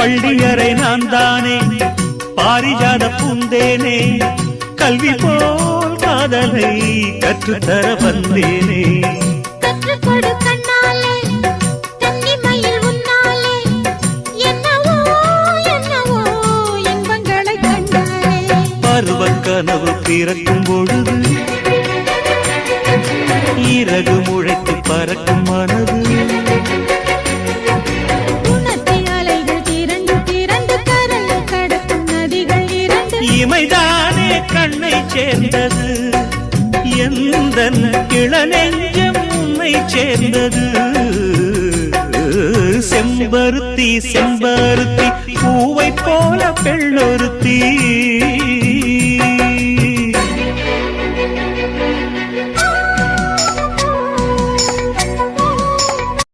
பள்ளியறை நான் தானே பாரிஜாத பூந்தேனே கல்வி போல் காதலை கற்றுத்தர வந்தேனே கற்றுக்கொடு கண்ணாலே கன்னிமயில் உன்னாலே என்னவோ என்னவோ இன்பங்களை கண்டாலே பருவக் கனவு பிறக்கும் பொழுது இறகு முளைத்து பறக்கும் மனது இமைதானே கண்ணை சேர்ந்தது எந்தன் இளநெஞ்சம் உன்னை சேர்ந்தது செம்பருத்தி செம்பருத்தி பூவை போல பெண்ணொருத்தி